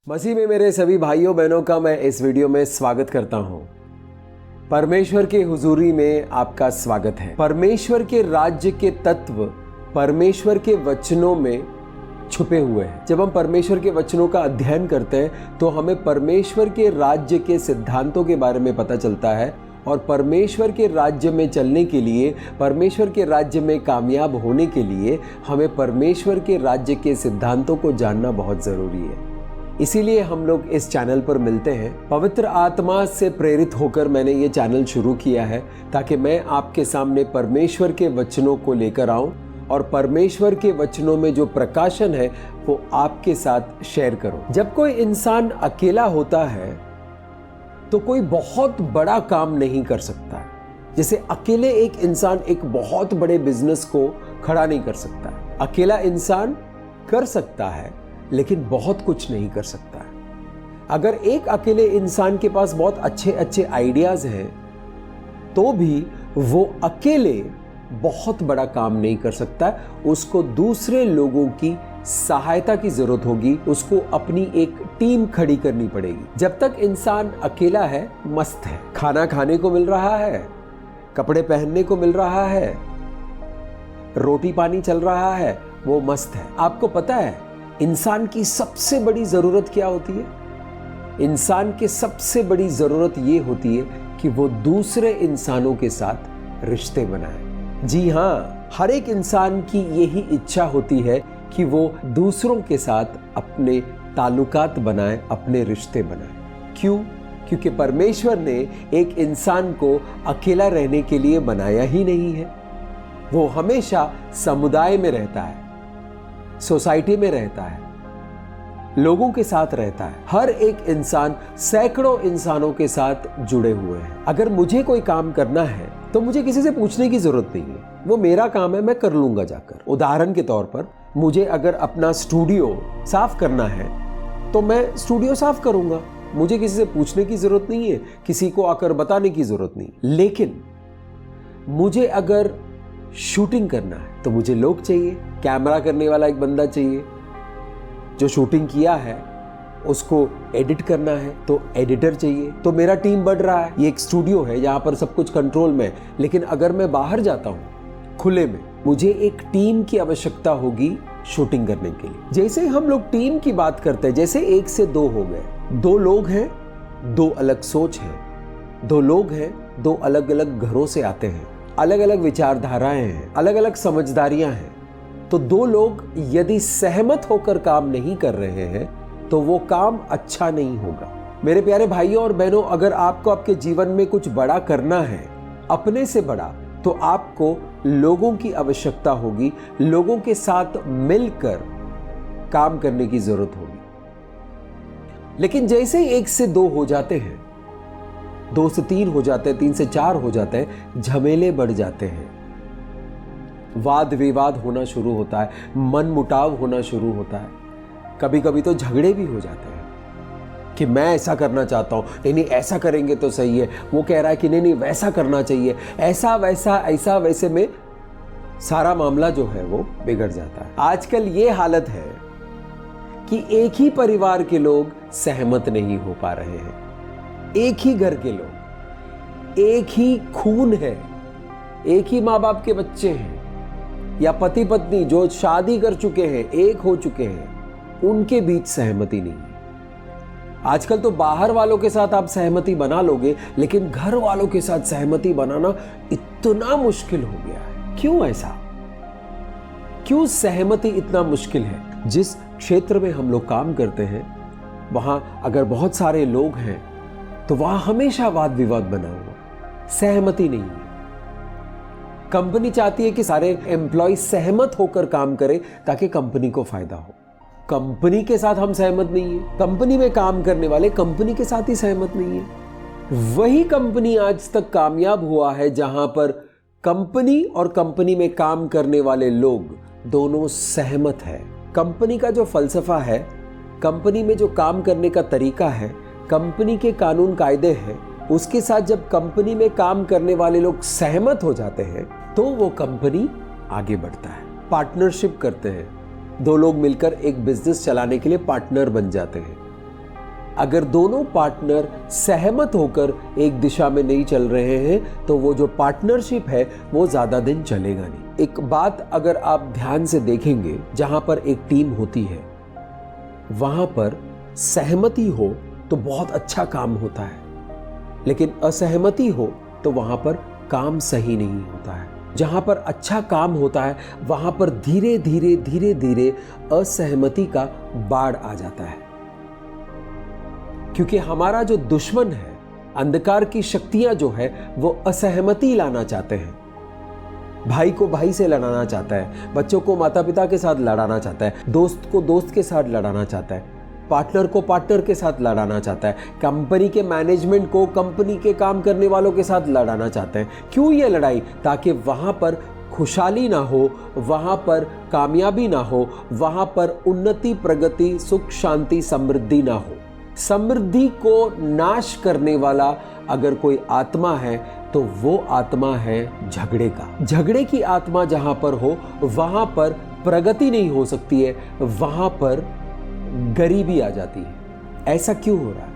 मसीह में मेरे सभी भाइयों बहनों का मैं इस वीडियो में स्वागत करता हूं। परमेश्वर के हुजूरी में आपका स्वागत है। परमेश्वर के राज्य के तत्व परमेश्वर के वचनों में छुपे हुए हैं। जब हम परमेश्वर के वचनों का अध्ययन करते हैं तो हमें परमेश्वर के राज्य के सिद्धांतों के बारे में पता चलता है और परमेश्वर के राज्य में चलने के लिए, परमेश्वर के राज्य में कामयाब होने के लिए हमें परमेश्वर के राज्य के सिद्धांतों को जानना बहुत ज़रूरी है। इसीलिए हम लोग इस चैनल पर मिलते हैं। पवित्र आत्मा से प्रेरित होकर मैंने ये चैनल शुरू किया है ताकि मैं आपके सामने परमेश्वर के वचनों को लेकर आऊं और परमेश्वर के वचनों में जो प्रकाशन है वो आपके साथ शेयर करूं। जब कोई इंसान अकेला होता है तो कोई बहुत बड़ा काम नहीं कर सकता। जैसे अकेले एक इंसान एक बहुत बड़े बिजनेस को खड़ा नहीं कर सकता। अकेला इंसान कर सकता है लेकिन बहुत कुछ नहीं कर सकता है। अगर एक अकेले इंसान के पास बहुत अच्छे अच्छे आइडियाज हैं तो भी वो अकेले बहुत बड़ा काम नहीं कर सकता। उसको दूसरे लोगों की सहायता की जरूरत होगी, उसको अपनी एक टीम खड़ी करनी पड़ेगी। जब तक इंसान अकेला है मस्त है, खाना खाने को मिल रहा है, कपड़े पहनने को मिल रहा है, रोटी पानी चल रहा है, वो मस्त है। आपको पता है इंसान की सबसे बड़ी जरूरत क्या होती है? इंसान की सबसे बड़ी जरूरत ये होती है कि वो दूसरे इंसानों के साथ रिश्ते बनाए। जी हाँ, हर एक इंसान की यही इच्छा होती है कि वो दूसरों के साथ अपने ताल्लुकात बनाए, अपने रिश्ते बनाए। क्यों? क्योंकि परमेश्वर ने एक इंसान को अकेला रहने के लिए बनाया ही नहीं है। वो हमेशा समुदाय में रहता है, सोसाइटी में रहता है, लोगों के साथ रहता है। हर एक इंसान सैकड़ों इंसानों के साथ जुड़े हुए हैं। अगर मुझे कोई काम करना है तो मुझे किसी से पूछने की जरूरत नहीं है, वो मेरा काम है, मैं कर लूंगा जाकर। उदाहरण के तौर पर मुझे अगर अपना स्टूडियो साफ करना है तो मैं स्टूडियो साफ करूंगा, मुझे किसी से पूछने की जरूरत नहीं है, किसी को आकर बताने की जरूरत नहीं। लेकिन मुझे अगर शूटिंग करना है तो मुझे लोग चाहिए, कैमरा करने वाला एक बंदा चाहिए, जो शूटिंग किया है उसको एडिट करना है तो एडिटर चाहिए। तो मेरा टीम बढ़ रहा है। ये एक स्टूडियो है जहां पर सब कुछ कंट्रोल में है। लेकिन अगर मैं बाहर जाता हूं खुले में, मुझे एक टीम की आवश्यकता होगी शूटिंग करने के लिए। जैसे हम लोग टीम की बात करते हैं, जैसे 1 से 2 हो गए, 2 लोग हैं, 2 अलग सोच है, 2 लोग हैं, 2 अलग अलग घरों से आते हैं, अलग अलग विचारधाराएं हैं, अलग अलग समझदारियां हैं। तो 2 लोग यदि सहमत होकर काम नहीं कर रहे हैं तो वो काम अच्छा नहीं होगा। मेरे प्यारे भाइयों और बहनों, अगर आपको आपके जीवन में कुछ बड़ा करना है, अपने से बड़ा, तो आपको लोगों की आवश्यकता होगी, लोगों के साथ मिलकर काम करने की जरूरत होगी। लेकिन जैसे 1 से 2 हो जाते हैं, 2 से 3 हो जाते हैं, 3 से 4 हो जाते हैं, झमेले बढ़ जाते हैं, वाद विवाद होना शुरू होता है, मन मुटाव होना शुरू होता है, कभी कभी तो झगड़े भी हो जाते हैं कि मैं ऐसा करना चाहता हूं, नहीं ऐसा करेंगे तो सही है, वो कह रहा है कि नहीं वैसा करना चाहिए, ऐसा वैसा ऐसा वैसे में सारा मामला जो है वो बिगड़ जाता है। आजकल ये हालत है कि एक ही परिवार के लोग सहमत नहीं हो पा रहे हैं। एक ही घर के लोग, एक ही खून है, एक ही माँ बाप के बच्चे हैं या पति पत्नी जो शादी कर चुके हैं, एक हो चुके हैं, उनके बीच सहमति नहीं है। आजकल तो बाहर वालों के साथ आप सहमति बना लोगे, लेकिन घर वालों के साथ सहमति बनाना इतना मुश्किल हो गया है। क्यों ऐसा? क्यों सहमति इतना मुश्किल है? जिस क्षेत्र में हम लोग काम करते हैं वहां अगर बहुत सारे लोग हैं तो वहां हमेशा वाद विवाद बना हुआ, सहमति नहीं है। कंपनी चाहती है कि सारे एम्प्लॉय सहमत होकर काम करें ताकि कंपनी को फायदा हो। कंपनी के साथ हम सहमत नहीं है, कंपनी में काम करने वाले कंपनी के साथ ही सहमत नहीं है। वही कंपनी आज तक कामयाब हुआ है जहां पर कंपनी और कंपनी में काम करने वाले लोग दोनों सहमत है। कंपनी का जो फलसफा है, कंपनी में जो काम करने का तरीका है, कंपनी के कानून कायदे हैं, उसके साथ जब कंपनी में काम करने वाले लोग सहमत हो जाते हैं तो वो कंपनी आगे बढ़ता है। पार्टनरशिप करते हैं, 2 लोग मिलकर एक बिजनेस चलाने के लिए पार्टनर बन जाते हैं। अगर दोनों पार्टनर सहमत होकर एक दिशा में नहीं चल रहे हैं तो वो जो पार्टनरशिप है वो ज्यादा दिन चलेगा नहीं। एक बात अगर आप ध्यान से देखेंगे, जहां पर एक टीम होती है वहां पर सहमति हो तो बहुत अच्छा काम होता है, लेकिन असहमति हो तो वहां पर काम सही नहीं होता है। जहां पर अच्छा काम होता है वहां पर धीरे धीरे धीरे धीरे असहमति का बाढ़ आ जाता है, क्योंकि हमारा जो दुश्मन है, अंधकार की शक्तियां जो है वो असहमति लाना चाहते हैं। भाई को भाई से लड़ाना चाहता है, बच्चों को माता पिता के साथ लड़ाना चाहता है, दोस्त को दोस्त के साथ लड़ाना चाहता है, पार्टनर को पार्टनर के साथ लड़ाना चाहता है, कंपनी के मैनेजमेंट को कंपनी के काम करने वालों के साथ लड़ाना चाहते हैं। क्यों ये लड़ाई? ताकि वहां पर खुशहाली ना हो, वहां पर कामयाबी ना हो, वहां पर उन्नति, प्रगति, सुख, शांति, समृद्धि ना हो। समृद्धि को नाश करने वाला अगर कोई आत्मा है तो वो आत्मा है झगड़े का। झगड़े की आत्मा जहां पर हो वहां पर प्रगति नहीं हो सकती है, वहां पर गरीबी आ जाती है। ऐसा क्यों हो रहा है?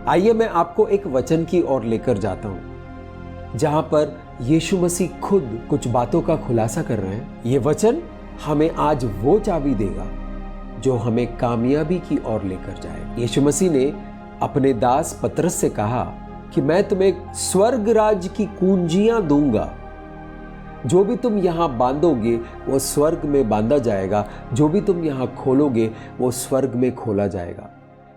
आइए मैं आपको एक वचन की ओर लेकर जाता हूं, जहां पर यीशु मसीह खुद कुछ बातों का खुलासा कर रहे हैं। ये वचन हमें आज वो चाबी देगा जो हमें कामयाबी की ओर लेकर जाए। यीशु मसीह ने अपने दास पतरस से कहा कि मैं तुम्हें स्वर्ग राज्य की कुंजियां दूंगा, जो भी तुम यहां बांधोगे वो स्वर्ग में बांधा जाएगा, जो भी तुम यहां खोलोगे वो स्वर्ग में खोला जाएगा।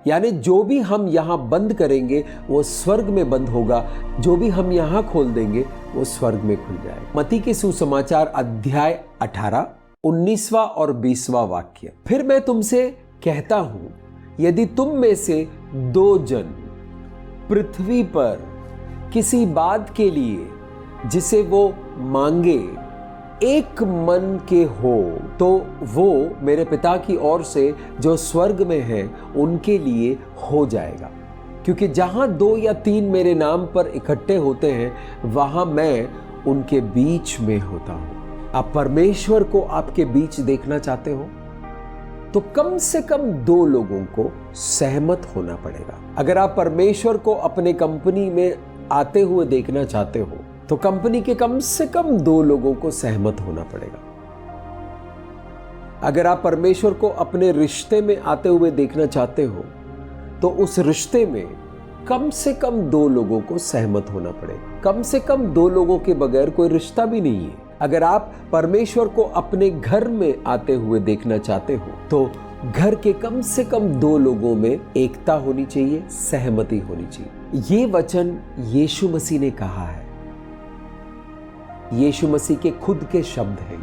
यानी जो भी हम यहां बंद करेंगे वो स्वर्ग में बंद होगा, जो भी हम यहां खोल देंगे वो स्वर्ग में खुल जाएगा। मत्ती के सुसमाचार अध्याय 18, 19वां और 20वां वाक्य। फिर मैं तुमसे कहता हूं, यदि तुम में से 2 जन पृथ्वी पर किसी बात के लिए जिसे वो मांगे एक मन के हो, तो वो मेरे पिता की ओर से जो स्वर्ग में है उनके लिए हो जाएगा। क्योंकि जहां 2 या 3 मेरे नाम पर इकट्ठे होते हैं वहां मैं उनके बीच में होता हूं। आप परमेश्वर को आपके बीच देखना चाहते हो तो कम से कम 2 लोगों को सहमत होना पड़ेगा। अगर आप परमेश्वर को अपने कंपनी में आते हुए देखना चाहते हो तो कंपनी के कम से कम 2 लोगों को सहमत होना पड़ेगा। अगर आप परमेश्वर को अपने रिश्ते में आते हुए देखना चाहते हो तो उस रिश्ते में कम से कम 2 लोगों को सहमत होना पड़ेगा। कम से कम 2 लोगों के बगैर कोई रिश्ता भी नहीं है। अगर आप परमेश्वर को अपने घर में आते हुए देखना चाहते हो तो घर के कम से कम 2 लोगों में एकता होनी चाहिए, सहमति होनी चाहिए। ये वचन यीशु मसीह ने कहा है। यीशु मसीह के खुद के शब्द हैं ये।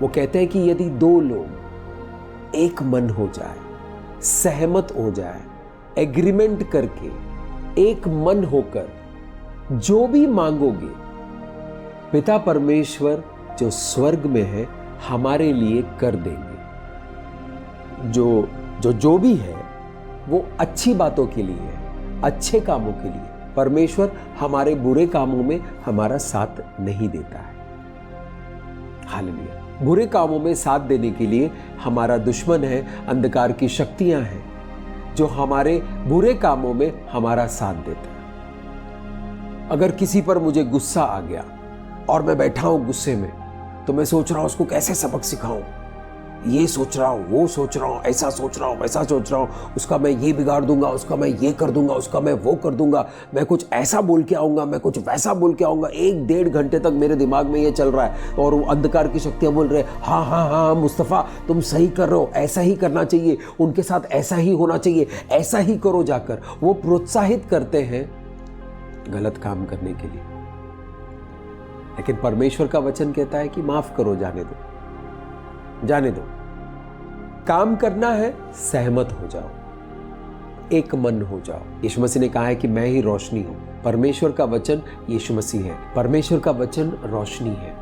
वो कहते हैं कि यदि 2 लोग एक मन हो जाए, सहमत हो जाए, एग्रीमेंट करके एक मन होकर जो भी मांगोगे, पिता परमेश्वर जो स्वर्ग में है हमारे लिए कर देंगे। जो भी है वो अच्छी बातों के लिए है, अच्छे कामों के लिए। परमेश्वर हमारे बुरे कामों में हमारा साथ नहीं देता है। हालेलुया। बुरे कामों में साथ देने के लिए हमारा दुश्मन है, अंधकार की शक्तियां हैं जो हमारे बुरे कामों में हमारा साथ देता है। अगर किसी पर मुझे गुस्सा आ गया और मैं बैठा हूं गुस्से में, तो मैं सोच रहा हूं उसको कैसे सबक सिखाऊं, ये सोच रहा हूं, वो सोच रहा हूं, ऐसा सोच रहा हूं, वैसा सोच रहा हूं, उसका मैं ये बिगाड़ दूंगा, उसका मैं ये कर दूंगा, उसका मैं वो कर दूंगा, मैं कुछ ऐसा बोल के आऊंगा, मैं कुछ वैसा बोल के आऊंगा। 1-1.5 घंटे तक मेरे दिमाग में ये चल रहा है और वो अंधकार की शक्तियां बोल रहे हैं, हाँ हाँ हाँ मुस्तफा तुम सही कर रहे हो, ऐसा ही करना चाहिए, उनके साथ ऐसा ही होना चाहिए, ऐसा ही करो जाकर। वो प्रोत्साहित करते हैं गलत काम करने के लिए। लेकिन परमेश्वर का वचन कहता है कि माफ करो, जाने दो, जाने दो। काम करना है, सहमत हो जाओ, एक मन हो जाओ। यीशु मसीह ने कहा है कि मैं ही रोशनी हूं। परमेश्वर का वचन यीशु मसीह है, परमेश्वर का वचन रोशनी है।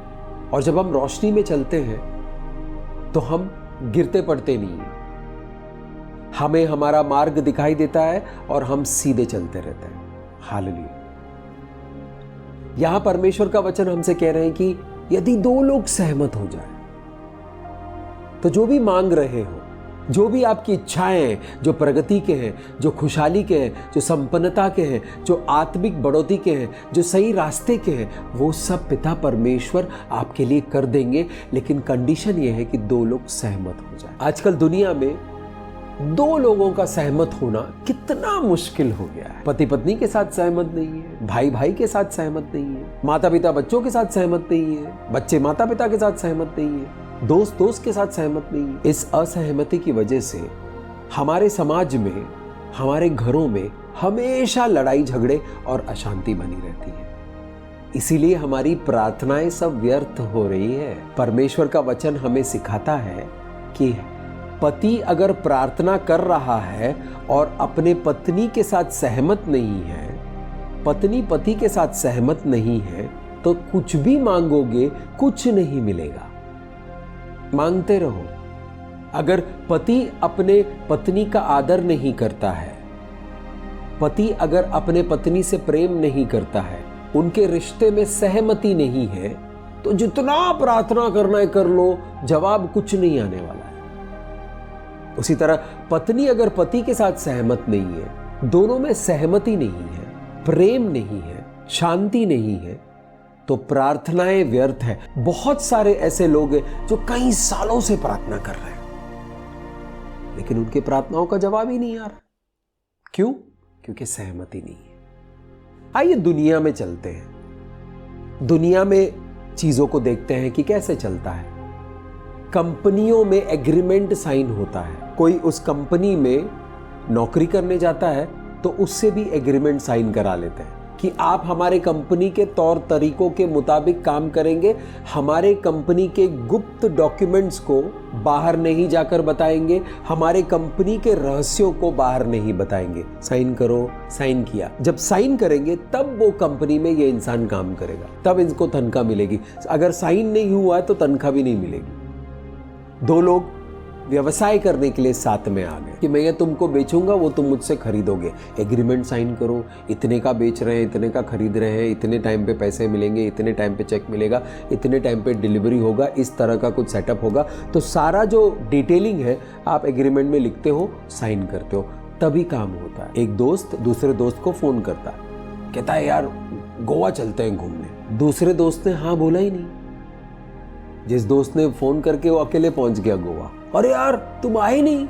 और जब हम रोशनी में चलते हैं तो हम गिरते पड़ते नहीं हैं, हमें हमारा मार्ग दिखाई देता है और हम सीधे चलते रहते हैं। हालेलुया। यहां परमेश्वर का वचन हमसे कह रहे हैं कि यदि 2 लोग सहमत हो जाए तो जो भी मांग रहे हो जो भी आपकी इच्छाएं हैं, जो प्रगति के हैं, जो खुशहाली के हैं, जो संपन्नता के हैं, जो आत्मिक बढ़ोतरी के हैं, जो सही रास्ते के हैं, वो सब पिता परमेश्वर आपके लिए कर देंगे। लेकिन कंडीशन ये है कि दो लोग सहमत हो जाए। आजकल दुनिया में दो लोगों का सहमत होना कितना मुश्किल हो गया है। पति पत्नी के साथ सहमत नहीं है, भाई भाई के साथ सहमत नहीं है, माता पिता बच्चों के साथ सहमत नहीं है, बच्चे माता पिता के साथ सहमत नहीं है, दोस्त दोस्त के साथ सहमत नहीं है। इस असहमति की वजह से हमारे समाज में, हमारे घरों में हमेशा लड़ाई झगड़े और अशांति बनी रहती है। इसीलिए हमारी प्रार्थनाएं सब व्यर्थ हो रही है। परमेश्वर का वचन हमें सिखाता है कि पति अगर प्रार्थना कर रहा है और अपने पत्नी के साथ सहमत नहीं है, पत्नी पति के साथ सहमत नहीं है, तो कुछ भी मांगोगे कुछ नहीं मिलेगा। मांगते रहो। अगर पति अपने पत्नी का आदर नहीं करता है, पति अगर अपने पत्नी से प्रेम नहीं करता है, उनके रिश्ते में सहमति नहीं है, तो जितना प्रार्थना करना है कर लो, जवाब कुछ नहीं आने वाला है। उसी तरह पत्नी अगर पति के साथ सहमत नहीं है, दोनों में सहमति नहीं है, प्रेम नहीं है, शांति नहीं है, तो प्रार्थनाएं व्यर्थ है। बहुत सारे ऐसे लोग हैं जो कई सालों से प्रार्थना कर रहे हैं, लेकिन उनकी प्रार्थनाओं का जवाब ही नहीं आ रहा। क्यों? क्योंकि सहमति नहीं है। आइए दुनिया में चलते हैं। दुनिया में चीजों को देखते हैं कि कैसे चलता है। कंपनियों में एग्रीमेंट साइन होता है। कोई उस कंपनी में नौकरी करने जाता है तो उससे भी एग्रीमेंट साइन करा लेते हैं कि आप हमारे कंपनी के तौर तरीकों के मुताबिक काम करेंगे, हमारे कंपनी के गुप्त डॉक्यूमेंट्स को बाहर नहीं जाकर बताएंगे, हमारे कंपनी के रहस्यों को बाहर नहीं बताएंगे। साइन करो। साइन किया। जब साइन करेंगे तब वो कंपनी में ये इंसान काम करेगा, तब इनको तनख्वाह मिलेगी। अगर साइन नहीं हुआ तो तनख्वाह भी नहीं मिलेगी। दो लोग व्यवसाय करने के लिए साथ में आ गए कि मैं ये तुमको बेचूंगा, वो तुम मुझसे खरीदोगे। एग्रीमेंट साइन करो, इतने का बेच रहे हैं, इतने का खरीद रहे हैं, इतने टाइम पे पैसे मिलेंगे, इतने टाइम पे चेक मिलेगा, इतने टाइम पे डिलीवरी होगा, इस तरह का कुछ सेटअप होगा। तो सारा जो डिटेलिंग है आप एग्रीमेंट में लिखते हो, साइन करते हो, तभी काम होता है। एक दोस्त दूसरे दोस्त को फोन करता है, कहता है यार गोवा चलते हैं घूमने। दूसरे दोस्त ने हाँ बोला ही नहीं। जिस दोस्त ने फोन करके वो अकेले पहुंच गया गोवा। अरे यार तुम आए नहीं।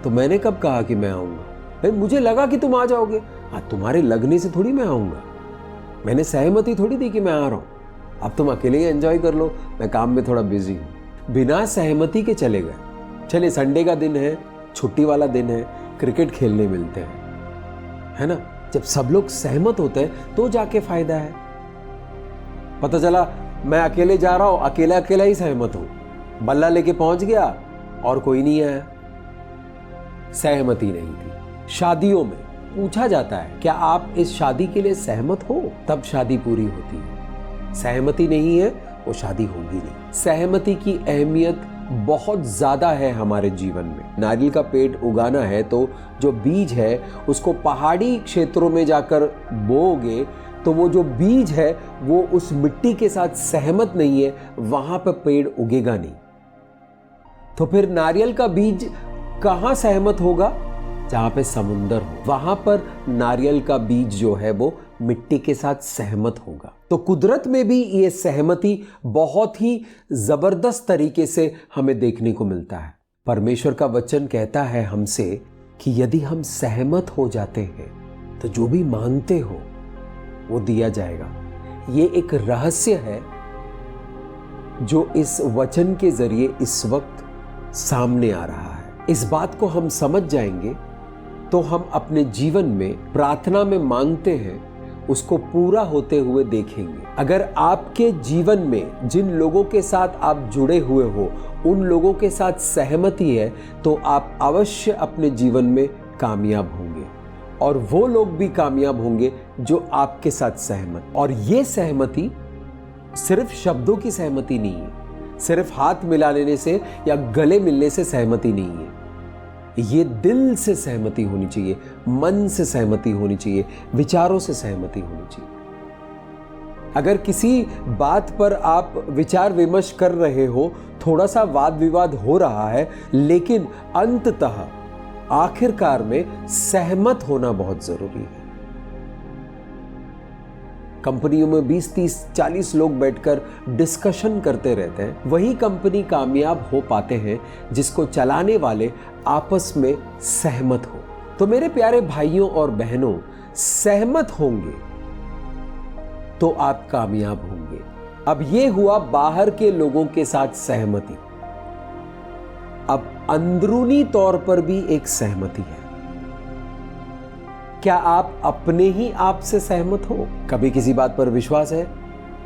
तो मैंने कब कहा कि मैं आऊंगा? भाई मुझे लगा कि तुम आ जाओगे। हाँ, तुम्हारे लगने से थोड़ी मैं आऊंगा। मैंने सहमति थोड़ी दी कि मैं आ रहा हूं। अब तुम अकेले ही एंजॉय कर लो, मैं काम में थोड़ा बिजी हूं। बिना सहमति के चले गए। चलिए संडे का दिन है, छुट्टी वाला दिन है, क्रिकेट खेलने मिलते हैं, है ना। जब सब लोग सहमत होते हैं तो जाके फायदा है। पता चला मैं अकेले जा रहा हूं, अकेला अकेला ही सहमत हूं, बल्ला लेके पहुंच गया और कोई नहीं आया। सहमति नहीं थी। शादियों में पूछा जाता है क्या आप इस शादी के लिए सहमत हो, तब शादी पूरी होती है। सहमति नहीं है वो शादी होगी नहीं। सहमति की अहमियत बहुत ज्यादा है हमारे जीवन में। नारियल का पेड़ उगाना है तो जो बीज है उसको पहाड़ी क्षेत्रों में जाकर बोओगे तो वो जो बीज है वो उस मिट्टी के साथ सहमत नहीं है, वहां पर पेड़ उगेगा नहीं। तो फिर नारियल का बीज कहां सहमत होगा? जहां पे समुंदर हो, वहां पर नारियल का बीज जो है वो मिट्टी के साथ सहमत होगा। तो कुदरत में भी ये सहमति बहुत ही जबरदस्त तरीके से हमें देखने को मिलता है। परमेश्वर का वचन कहता है हमसे कि यदि हम सहमत हो जाते हैं तो जो भी मांगते हो वो दिया जाएगा। ये एक रहस्य है जो इस वचन के जरिए इस वक्त सामने आ रहा है। इस बात को हम समझ जाएंगे तो हम अपने जीवन में प्रार्थना में मांगते हैं उसको पूरा होते हुए देखेंगे। अगर आपके जीवन में जिन लोगों के साथ आप जुड़े हुए हो उन लोगों के साथ सहमति है तो आप अवश्य अपने जीवन में कामयाब होंगे और वो लोग भी कामयाब होंगे जो आपके साथ सहमत। और ये सहमति सिर्फ शब्दों की सहमति नहीं है, सिर्फ हाथ मिला लेने से या गले मिलने से सहमति नहीं है। ये दिल से सहमति होनी चाहिए, मन से सहमति होनी चाहिए, विचारों से सहमति होनी चाहिए। अगर किसी बात पर आप विचार विमर्श कर रहे हो थोड़ा सा वाद विवाद हो रहा है, लेकिन अंततः आखिरकार में सहमत होना बहुत जरूरी है। कंपनियों में 20, 30, 40 लोग बैठकर डिस्कशन करते रहते हैं। वही कंपनी कामयाब हो पाते हैं जिसको चलाने वाले आपस में सहमत हो। तो मेरे प्यारे भाइयों और बहनों, सहमत होंगे तो आप कामयाब होंगे। अब ये हुआ बाहर के लोगों के साथ सहमति। अब अंदरूनी तौर पर भी एक सहमति है। क्या आप अपने ही आप से सहमत हो? कभी किसी बात पर विश्वास है,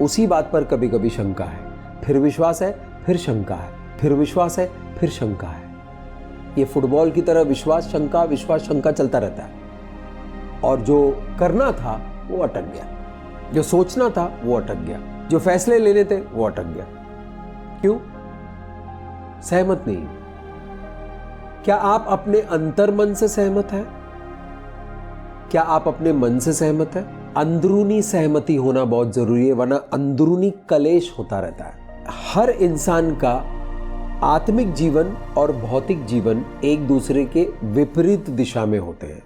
उसी बात पर कभी कभी शंका है, फिर विश्वास है, फिर शंका है, फिर विश्वास है, फिर शंका है। ये फुटबॉल की तरह विश्वास शंका चलता रहता है। और जो करना था वो अटक गया, जो सोचना था वो अटक गया, जो फैसले लेने थे वो अटक गया। क्यों? सहमत नहीं। क्या आप अपने अंतर्मन से सहमत हैं? क्या आप अपने मन से सहमत हैं? अंदरूनी सहमति होना बहुत जरूरी है, वरना अंदरूनी कलेश होता रहता है। हर इंसान का आत्मिक जीवन और भौतिक जीवन एक दूसरे के विपरीत दिशा में होते हैं।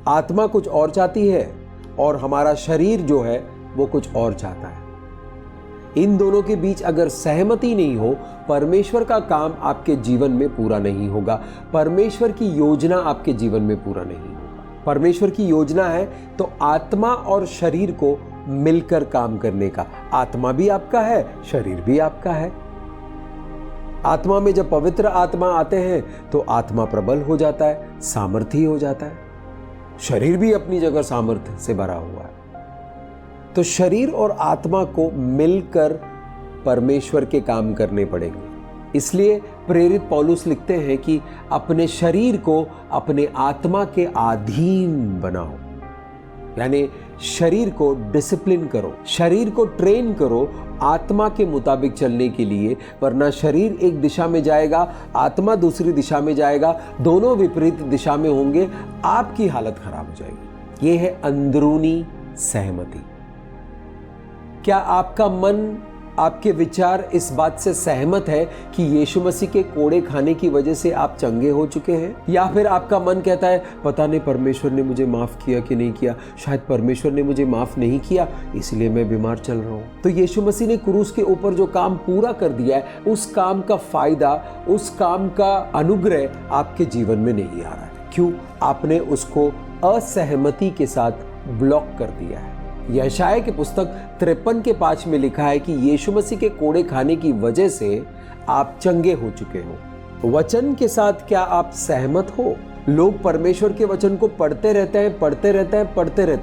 आत्मा कुछ और चाहती है और हमारा शरीर जो है वो कुछ और चाहता है। इन दोनों के बीच अगर सहमति नहीं हो, परमेश्वर का काम आपके जीवन में पूरा नहीं होगा। परमेश्वर की योजना आपके जीवन में पूरा नहीं होगा। परमेश्वर की योजना है तो आत्मा और शरीर को मिलकर काम करने का। आत्मा भी आपका है, शरीर भी आपका है। आत्मा में जब पवित्र आत्मा आते हैं तो आत्मा प्रबल हो जाता है, सामर्थी हो जाता है। शरीर भी अपनी जगह सामर्थ्य से भरा हुआ है। तो शरीर और आत्मा को मिलकर परमेश्वर के काम करने पड़ेंगे। इसलिए प्रेरित पौलुस लिखते हैं कि अपने शरीर को अपने आत्मा के अधीन बनाओ, यानी शरीर को डिसिप्लिन करो, शरीर को ट्रेन करो आत्मा के मुताबिक चलने के लिए, वरना शरीर एक दिशा में जाएगा, आत्मा दूसरी दिशा में जाएगा, दोनों विपरीत दिशा में होंगे, आपकी हालत खराब हो जाएगी। यह है अंदरूनी सहमति। क्या आपका मन, आपके विचार इस बात से सहमत है कि यीशु मसीह के कोड़े खाने की वजह से आप चंगे हो चुके हैं? या फिर आपका मन कहता है पता नहीं परमेश्वर ने मुझे माफ किया कि नहीं किया, शायद परमेश्वर ने मुझे माफ नहीं किया इसलिए मैं बीमार चल रहा हूं। तो यीशु मसीह ने क्रूस के ऊपर जो काम पूरा कर दिया है, उस काम का फायदा, उस काम का अनुग्रह आपके जीवन में नहीं आ रहा है। क्यों? आपने उसको असहमति के साथ ब्लॉक कर दिया है। यशायाह की पुस्तक 53 के 5 में लिखा है कि यीशु मसीह के कोड़े खाने की वजह से आप चंगे हो चुके हो। वचन के साथ क्या आप सहमत हो? लोग परमेश्वर के वचन को पढ़ते रहते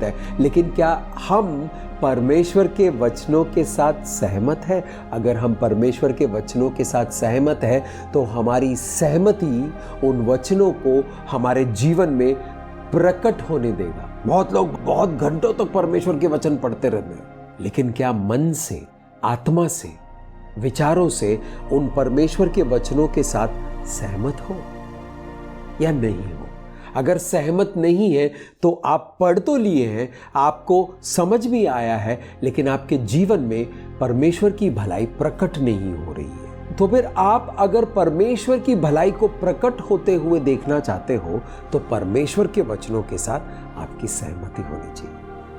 हैं, लेकिन क्या हम परमेश्वर के वचनों के साथ सहमत है? अगर हम परमेश्वर के वचनों के साथ सहमत है तो हमारी सहमति उन वचनों को हमारे जीवन में प्रकट होने देगा। बहुत लोग बहुत घंटों तक परमेश्वर के वचन पढ़ते रहते हैं, लेकिन क्या मन से, आत्मा से, विचारों से उन परमेश्वर के वचनों के साथ सहमत हो या नहीं हो? अगर सहमत नहीं है तो आप पढ़ तो लिए हैं, आपको समझ भी आया है, लेकिन आपके जीवन में परमेश्वर की भलाई प्रकट नहीं हो रही है। तो फिर आप अगर परमेश्वर की भलाई को प्रकट होते हुए देखना चाहते हो तो परमेश्वर के वचनों के साथ आपकी सहमति होनी चाहिए।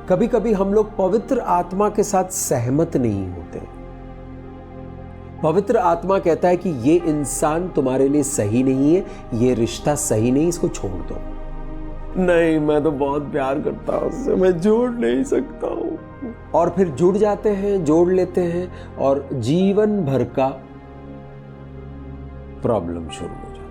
कभी कभी हम लोग पवित्र आत्मा के साथ सहमत नहीं होते। पवित्र आत्मा कहता है कि ये इंसान तुम्हारे लिए सही नहीं है, ये रिश्ता सही नहीं, इसको छोड़ दो। नहीं, मैं तो बहुत प्यार करता हूं उससे, मैं जोड़ नहीं सकता हूं। और फिर जुड़ जाते हैं, जोड़ लेते हैं और जीवन भर का प्रॉब्लम शुरू हो जाता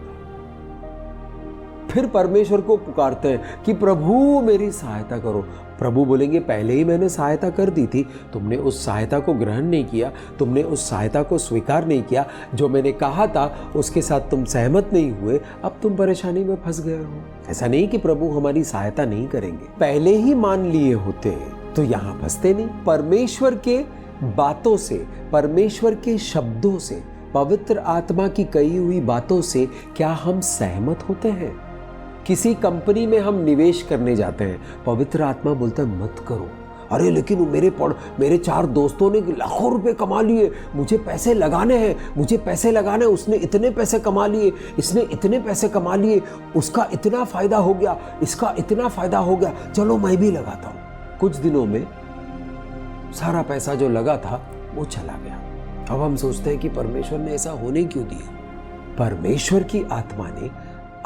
है। फिर परमेश्वर को पुकारते हैं कि प्रभु मेरी सहायता करो। प्रभु बोलेंगे पहले ही मैंने सहायता कर दी थी, तुमने उस सहायता को ग्रहण नहीं किया, तुमने उस सहायता को स्वीकार नहीं किया, जो मैंने कहा था उसके साथ तुम सहमत नहीं हुए, अब तुम परेशानी में फंस गए हो। ऐसा नहीं कि प्रभु हमारी सहायता नहीं करेंगे, पहले ही मान लिए होते तो यहां फंसते नहीं। परमेश्वर के बातों से, परमेश्वर के शब्दों से, पवित्र आत्मा की कही हुई बातों से क्या हम सहमत होते हैं? किसी कंपनी में हम निवेश करने जाते हैं, पवित्र आत्मा बोलता है मत करो, अरे लेकिन मेरे 4 दोस्तों ने लाखों रुपए कमा लिए, मुझे पैसे लगाने हैं, उसने इतने पैसे कमा लिए, इसने इतने पैसे कमा लिए, उसका इतना फायदा हो गया, इसका इतना फायदा हो गया, चलो मैं भी लगाता हूं। कुछ दिनों में सारा पैसा जो लगा था वो चला गया। अब हम सोचते हैं कि परमेश्वर ने ऐसा होने क्यों दिया? परमेश्वर की आत्मा ने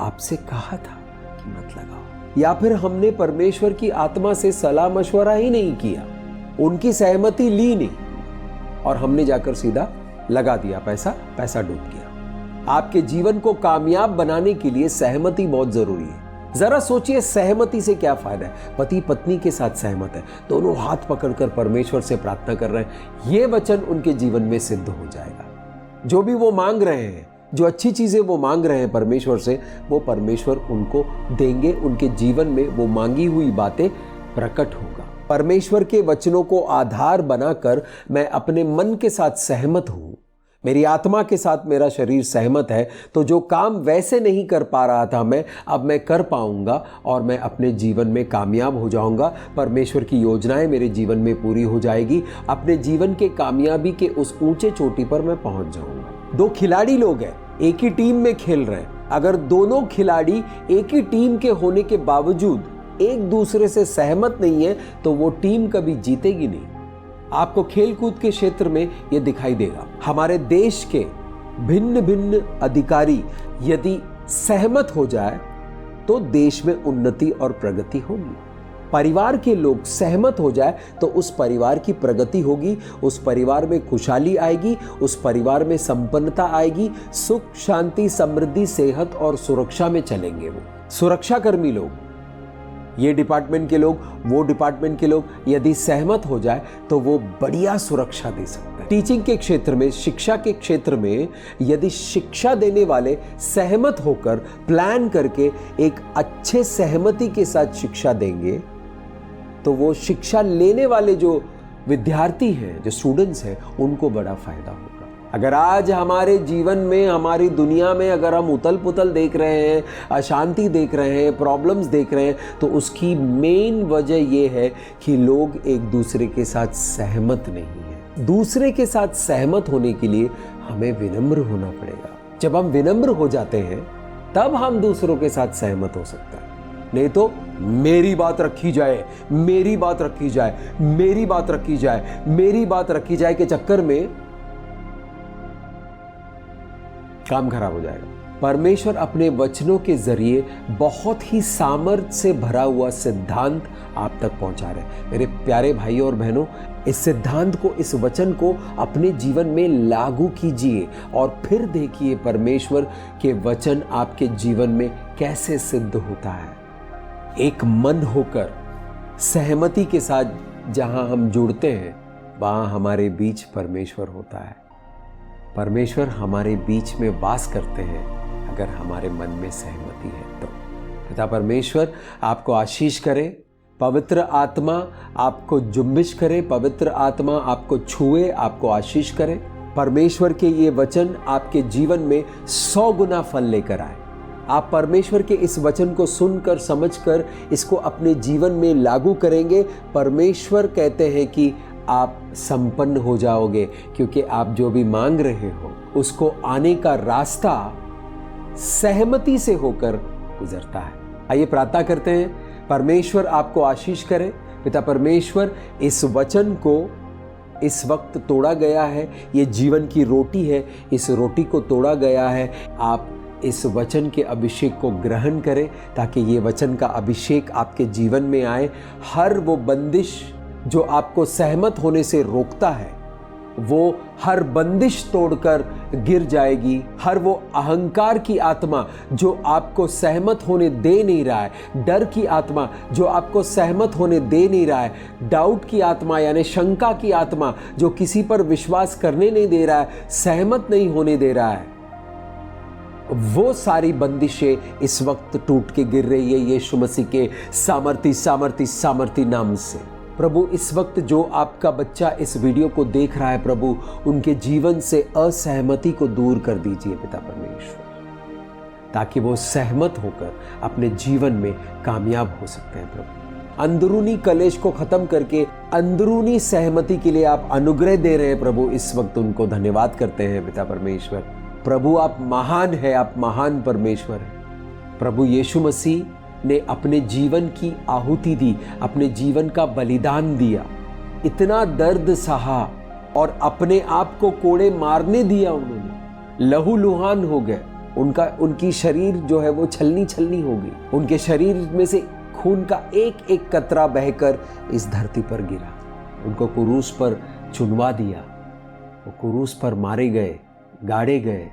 आपसे कहा था कि मत लगाओ, या फिर हमने परमेश्वर की आत्मा से सलाह मशवरा ही नहीं किया, उनकी सहमति ली नहीं और हमने जाकर सीधा लगा दिया पैसा डूब गया। आपके जीवन को कामयाब बनाने के लिए सहमति बहुत जरूरी है। जरा सोचिए, सहमति से क्या फायदा है? पति पत्नी के साथ सहमत है, दोनों हाथ पकड़कर परमेश्वर से प्रार्थना कर रहे हैं, ये वचन उनके जीवन में सिद्ध हो जाएगा। जो भी वो मांग रहे हैं, जो अच्छी चीजें वो मांग रहे हैं परमेश्वर से, वो परमेश्वर उनको देंगे। उनके जीवन में वो मांगी हुई बातें प्रकट होगा। परमेश्वर के वचनों को आधार बनाकर मैं अपने मन के साथ सहमत हूं, मेरी आत्मा के साथ मेरा शरीर सहमत है, तो जो काम वैसे नहीं कर पा रहा था मैं, अब मैं कर पाऊंगा और मैं अपने जीवन में कामयाब हो जाऊंगा। परमेश्वर की योजनाएं मेरे जीवन में पूरी हो जाएगी। अपने जीवन के कामयाबी के उस ऊंचे चोटी पर मैं पहुंच जाऊंगा। 2 खिलाड़ी लोग हैं, एक ही टीम में खेल रहे हैं। अगर दोनों खिलाड़ी एक ही टीम के होने के बावजूद एक दूसरे से सहमत नहीं है, तो वो टीम कभी जीतेगी नहीं। आपको खेलकूद के क्षेत्र में यह दिखाई देगा। हमारे देश के भिन्न भिन्न अधिकारी यदि सहमत हो जाए तो देश में उन्नति और प्रगति होगी। परिवार के लोग सहमत हो जाए तो उस परिवार की प्रगति होगी, उस परिवार में खुशहाली आएगी, उस परिवार में संपन्नता आएगी, सुख शांति समृद्धि सेहत और सुरक्षा में चलेंगे। वो सुरक्षाकर्मी लोग, ये डिपार्टमेंट के लोग, वो डिपार्टमेंट के लोग यदि सहमत हो जाए तो वो बढ़िया सुरक्षा दे सकते हैं। टीचिंग के क्षेत्र में, शिक्षा के क्षेत्र में यदि शिक्षा देने वाले सहमत होकर प्लान करके एक अच्छे सहमति के साथ शिक्षा देंगे तो वो शिक्षा लेने वाले जो विद्यार्थी हैं, जो स्टूडेंट्स हैं, उनको बड़ा फायदा होगा। अगर आज हमारे जीवन में, हमारी दुनिया में अगर हम उथल पुथल देख रहे हैं, अशांति देख रहे हैं, प्रॉब्लम्स देख रहे हैं, तो उसकी मेन वजह यह है कि लोग एक दूसरे के साथ सहमत नहीं है। दूसरे के साथ सहमत होने के लिए हमें विनम्र होना पड़ेगा। जब हम विनम्र हो जाते हैं तब हम दूसरों के साथ सहमत हो सकते हैं। नहीं तो मेरी बात रखी जाए, मेरी बात रखी जाए, मेरी बात रखी जाए, मेरी बात रखी जाए के चक्कर में काम खराब हो जाएगा। परमेश्वर अपने वचनों के जरिए बहुत ही सामर्थ्य से भरा हुआ सिद्धांत आप तक पहुंचा रहे हैं। मेरे प्यारे भाइयों और बहनों, इस सिद्धांत को, इस वचन को अपने जीवन में लागू कीजिए और फिर देखिए परमेश्वर के वचन आपके जीवन में कैसे सिद्ध होता है। एक मन होकर सहमति के साथ जहां हम जुड़ते हैं, वहां हमारे बीच परमेश्वर होता है। परमेश्वर हमारे बीच में वास करते हैं अगर हमारे मन में सहमति है तो। पिता परमेश्वर आपको आशीष करे, पवित्र आत्मा आपको जुम्बिश करे, पवित्र आत्मा आपको छुए, आपको आशीष करे। परमेश्वर के ये वचन आपके जीवन में 100 गुना फल लेकर आए। आप परमेश्वर के इस वचन को सुनकर, समझकर इसको अपने जीवन में लागू करेंगे। परमेश्वर कहते हैं कि आप संपन्न हो जाओगे, क्योंकि आप जो भी मांग रहे हो उसको आने का रास्ता सहमति से होकर गुजरता है। आइए प्रार्थना करते हैं। परमेश्वर आपको आशीष करे। पिता परमेश्वर, इस वचन को इस वक्त तोड़ा गया है, ये जीवन की रोटी है, इस रोटी को तोड़ा गया है। आप इस वचन के अभिषेक को ग्रहण करें ताकि ये वचन का अभिषेक आपके जीवन में आए। हर वो बंदिश जो आपको सहमत होने से रोकता है, वो हर बंदिश तोड़कर गिर जाएगी। हर वो अहंकार की आत्मा जो आपको सहमत होने दे नहीं रहा है, डर की आत्मा जो आपको सहमत होने दे नहीं रहा है, डाउट की आत्मा यानी शंका की आत्मा जो किसी पर विश्वास करने नहीं दे रहा है, सहमत नहीं होने दे रहा है, वो सारी बंदिशें इस वक्त टूट के गिर रही है यीशु मसीह के सामर्थी नाम से। प्रभु, इस वक्त जो आपका बच्चा इस वीडियो को देख रहा है, प्रभु उनके जीवन से असहमति को दूर कर दीजिए पिता परमेश्वर, ताकि वो सहमत होकर अपने जीवन में कामयाब हो सकते हैं। प्रभु अंदरूनी कलेश को खत्म करके अंदरूनी सहमति के लिए आप अनुग्रह दे रहे हैं प्रभु, इस वक्त उनको धन्यवाद करते हैं पिता परमेश्वर। प्रभु आप महान है, आप महान परमेश्वर है। प्रभु यीशु मसीह ने अपने जीवन की आहुति दी, अपने जीवन का बलिदान दिया, इतना दर्द सहा और अपने आप को कोड़े मारने दिया उन्होंने, लहूलुहान हो गए, उनकी शरीर जो है वो छलनी छलनी हो गई, उनके शरीर में से खून का एक एक कतरा बहकर इस धरती पर गिरा, उनको क्रूस पर चुनवा दिया, वो क्रूस पर मारे गए, गाड़े गए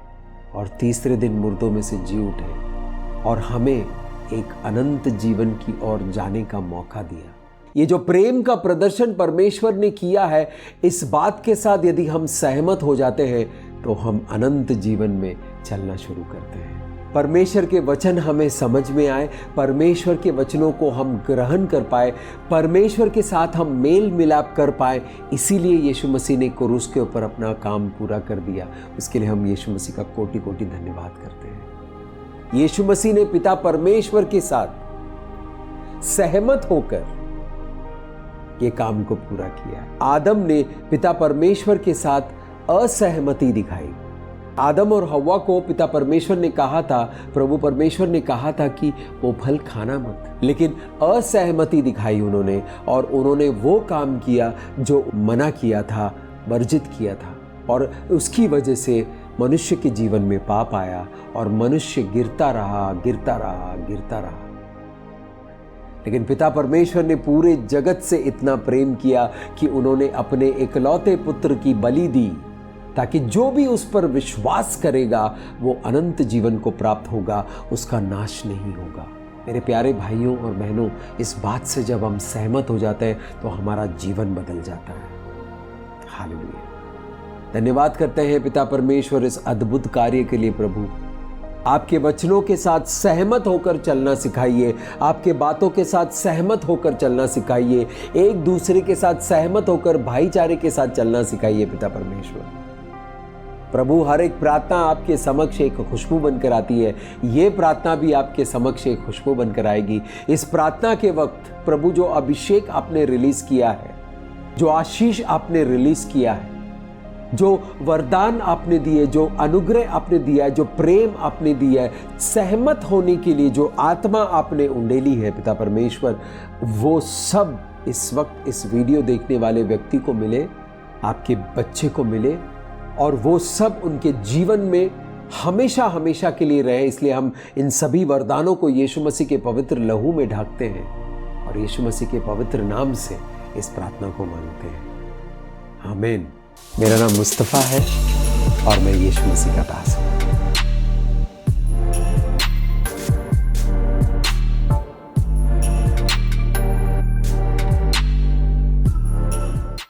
और तीसरे दिन मुर्दों में से जी उठे और हमें एक अनंत जीवन की ओर जाने का मौका दिया। ये जो प्रेम का प्रदर्शन परमेश्वर ने किया है, इस बात के साथ यदि हम सहमत हो जाते हैं तो हम अनंत जीवन में चलना शुरू करते हैं। परमेश्वर के वचन हमें समझ में आए, परमेश्वर के वचनों को हम ग्रहण कर पाए, परमेश्वर के साथ हम मेल मिलाप कर पाए, इसीलिए यीशु मसीह ने क्रूस के ऊपर अपना काम पूरा कर दिया। उसके लिए हम यीशु मसीह का कोटि कोटि धन्यवाद करते हैं। यीशु मसीह ने पिता परमेश्वर के साथ सहमत होकर ये काम को पूरा किया। आदम ने पिता परमेश्वर के साथ असहमति दिखाई। आदम और हव्वा को पिता परमेश्वर ने कहा था, प्रभु परमेश्वर ने कहा था कि वो फल खाना मत, लेकिन असहमति दिखाई उन्होंने और उन्होंने वो काम किया जो मना किया था, वर्जित किया था, और उसकी वजह से मनुष्य के जीवन में पाप आया और मनुष्य गिरता रहा, गिरता रहा, गिरता रहा। लेकिन पिता परमेश्वर ने पूरे जगत से इतना प्रेम किया कि उन्होंने अपने इकलौते पुत्र की बलि दी, ताकि जो भी उस पर विश्वास करेगा वो अनंत जीवन को प्राप्त होगा, उसका नाश नहीं होगा। मेरे प्यारे भाइयों और बहनों, इस बात से जब हम सहमत हो जाते हैं तो हमारा जीवन बदल जाता है। हालेलुया। धन्यवाद करते हैं पिता परमेश्वर इस अद्भुत कार्य के लिए। प्रभु आपके वचनों के साथ सहमत होकर चलना सिखाइए, आपके बातों के साथ सहमत होकर चलना सिखाइए, एक दूसरे के साथ सहमत होकर भाईचारे के साथ चलना सिखाइए पिता परमेश्वर। प्रभु हर एक प्रार्थना आपके समक्ष एक खुशबू बनकर आती है, ये प्रार्थना भी आपके समक्ष एक खुशबू बनकर आएगी। इस प्रार्थना के वक्त प्रभु जो अभिषेक आपने रिलीज किया है, जो आशीष आपने रिलीज किया है, जो वरदान आपने दिए, जो अनुग्रह आपने दिया है, जो प्रेम आपने दिया है, सहमत होने के लिए जो आत्मा आपने उंडेली है पिता परमेश्वर, वो सब इस वक्त इस वीडियो देखने वाले व्यक्ति को मिले, आपके बच्चे को मिले, और वो सब उनके जीवन में हमेशा हमेशा के लिए रहे। इसलिए हम इन सभी वरदानों को यीशु मसीह के पवित्र लहू में ढाकते हैं और यीशु मसीह के पवित्र नाम से इस प्रार्थना को मांगते हैं। आमीन। मेरा नाम मुस्तफ़ा है और मैं यीशु मसीह का दास हूँ।